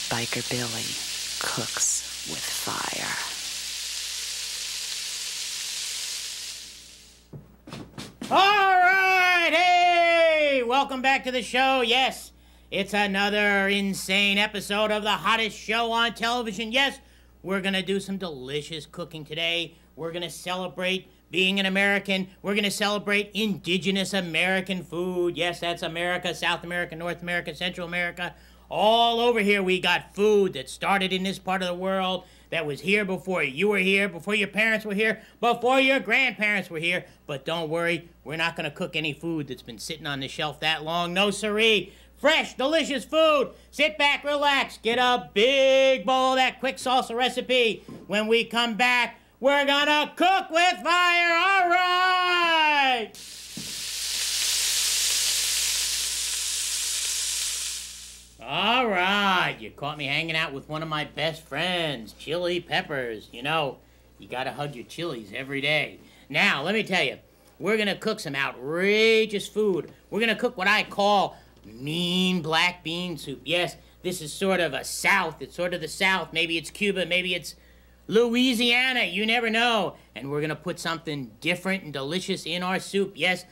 Biker Billy cooks with fire. All right, hey, welcome back to the show. Yes, it's another insane episode of the hottest show on television. Yes, we're gonna do some delicious cooking today. We're gonna celebrate being an American. We're gonna celebrate indigenous American food. Yes, that's America, South America, North America, Central America. All over here we got food that started in this part of the world, that was here before you were here, before your parents were here, before your grandparents were here. But don't worry, we're not gonna cook any food that's been sitting on the shelf that long. No siree. Fresh, delicious food. Sit back, relax, get a big bowl of that quick salsa recipe. When we come back, we're gonna cook with fire. All right! All right, you caught me hanging out with one of my best friends, Chili Peppers. You know, you gotta hug your chilies every day. Now, let me tell you, we're gonna cook some outrageous food. We're gonna cook what I call mean black bean soup. Yes, this is sort of a South. It's sort of the South. Maybe it's Cuba, maybe it's Louisiana. You never know. And we're gonna put something different and delicious in our soup. Yes,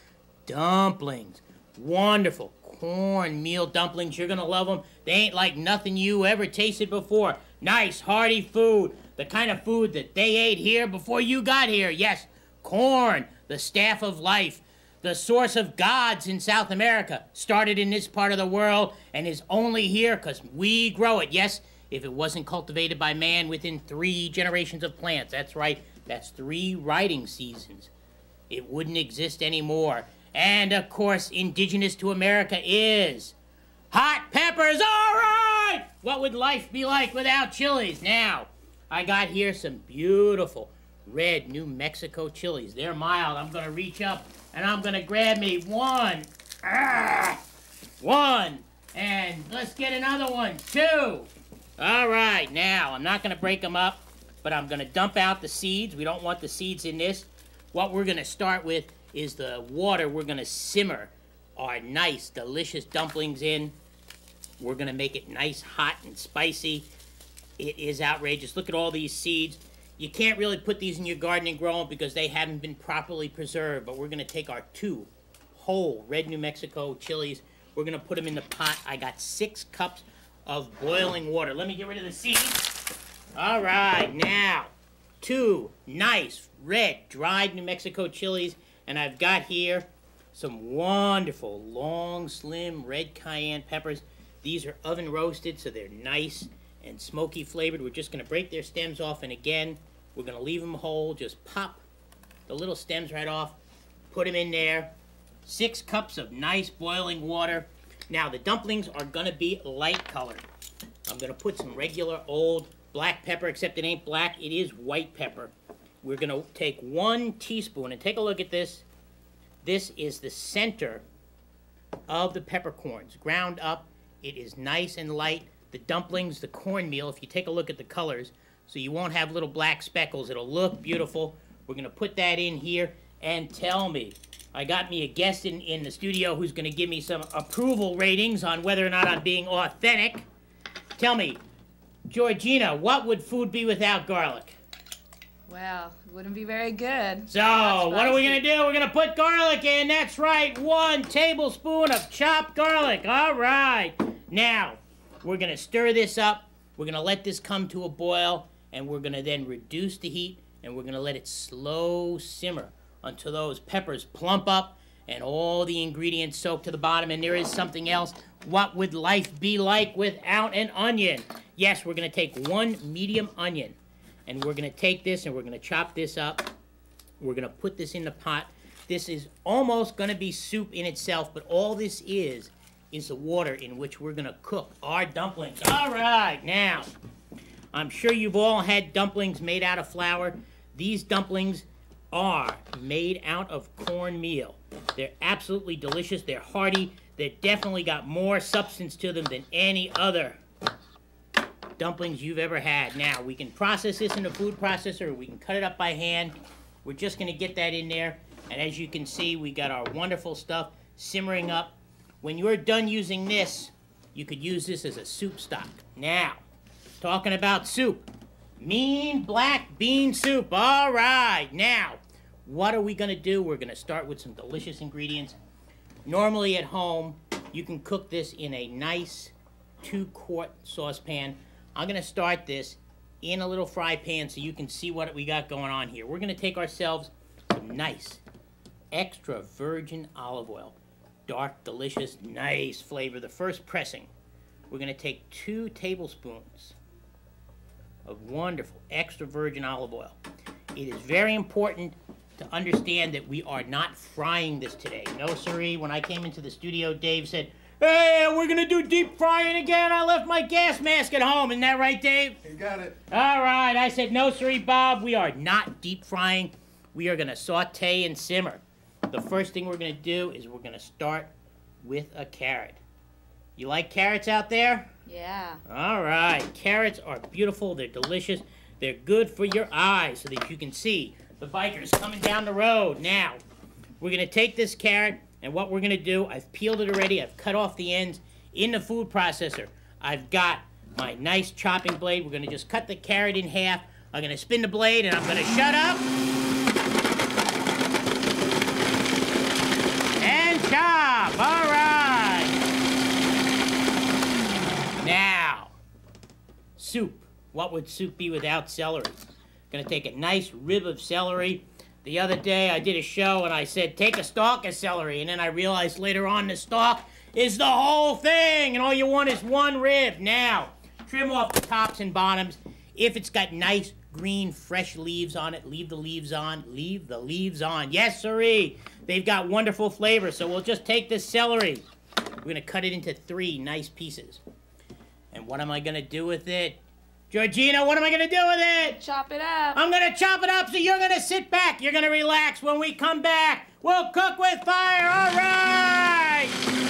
dumplings. Wonderful cornmeal dumplings. You're gonna love them. They ain't like nothing you ever tasted before. Nice, hearty food. The kind of food that they ate here before you got here. Yes, corn, the staff of life, the source of gods in South America, started in this part of the world and is only here because we grow it. Yes, if it wasn't cultivated by man within 3 generations of plants, that's right, that's 3 riding seasons, it wouldn't exist anymore. And, of course, indigenous to America is hot peppers. All right! What would life be like without chilies? Now, I got here some beautiful red New Mexico chilies. They're mild. I'm going to reach up and I'm going to grab me one. One. And let's get another one. 2. All right. Now, I'm not going to break them up, but I'm going to dump out the seeds. We don't want the seeds in this. What we're going to start with is the water we're gonna simmer our nice, delicious dumplings in. We're gonna make it nice, hot, and spicy. It is outrageous. Look at all these seeds. You can't really put these in your garden and grow them because they haven't been properly preserved, but we're gonna take our 2 whole red New Mexico chilies. We're gonna put them in the pot. I got 6 cups of boiling water. Let me get rid of the seeds. All right, now, 2 nice, red, dried New Mexico chilies. And I've got here some wonderful, long, slim, red cayenne peppers. These are oven roasted, so they're nice and smoky flavored. We're just going to break their stems off, and again, we're going to leave them whole. Just pop the little stems right off, put them in there. 6 cups of nice boiling water. Now, the dumplings are going to be light colored. I'm going to put some regular old black pepper, except it ain't black, it is white pepper. We're going to take 1 teaspoon, and take a look at this. This is the center of the peppercorns. Ground up, it is nice and light. The dumplings, the cornmeal, if you take a look at the colors, so you won't have little black speckles. It'll look beautiful. We're going to put that in here, and tell me, I got me a guest in the studio who's going to give me some approval ratings on whether or not I'm being authentic. Tell me, Georgina, what would food be without garlic? Well, it wouldn't be very good. So, what are we going to do? We're going to put garlic in. That's right, 1 tablespoon of chopped garlic. All right. Now, we're going to stir this up. We're going to let this come to a boil, and we're going to then reduce the heat, and we're going to let it slow simmer until those peppers plump up and all the ingredients soak to the bottom. And there is something else. What would life be like without an onion? Yes, we're going to take 1 medium onion. And we're going to take this and we're going to chop this up. We're going to put this in the pot. This is almost going to be soup in itself, but all this is the water in which we're going to cook our dumplings. All right, now, I'm sure you've all had dumplings made out of flour. These dumplings are made out of cornmeal. They're absolutely delicious. They're hearty. They've definitely got more substance to them than any other dumplings you've ever had. Now, we can process this in a food processor, or we can cut it up by hand. We're just going to get that in there. And as you can see, we got our wonderful stuff simmering up. When you're done using this, you could use this as a soup stock. Now, talking about soup. Mean black bean soup. All right, now, what are we gonna do? We're gonna start with some delicious ingredients. Normally at home, you can cook this in a nice 2-quart saucepan. I'm gonna start this in a little fry pan so you can see what we got going on here. We're gonna take ourselves some nice extra virgin olive oil. Dark, delicious, nice flavor. The first pressing, we're gonna take 2 tablespoons of wonderful extra virgin olive oil. It is very important to understand that we are not frying this today. No siree. When I came into the studio, Dave said, "Hey, we're gonna do deep frying again. I left my gas mask at home." Isn't that right, Dave? You got it. All right. I said, "No siree, Bob. We are not deep frying. We are gonna saute and simmer." The first thing we're gonna do is we're gonna start with a carrot. You like carrots out there? Yeah. All right. Carrots are beautiful. They're delicious. They're good for your eyes so that you can see the bikers coming down the road. Now, we're going to take this carrot, and what we're going to do, I've peeled it already. I've cut off the ends in the food processor. I've got my nice chopping blade. We're going to just cut the carrot in half. I'm going to spin the blade, and I'm going to shut up. And chop. All right. Now, soup. What would soup be without celery? Gonna take a nice rib of celery. The other day I did a show and I said, take a stalk of celery. And then I realized later on the stalk is the whole thing. And all you want is one rib. Now, trim off the tops and bottoms. If it's got nice green fresh leaves on it, leave the leaves on. Leave the leaves on. Yes, sirree. They've got wonderful flavor. So we'll just take this celery. We're gonna cut it into 3 nice pieces. And what am I gonna do with it? Georgina, what am I gonna do with it? Chop it up. I'm gonna chop it up so you're gonna sit back. You're gonna relax. When we come back, we'll cook with fire. All right!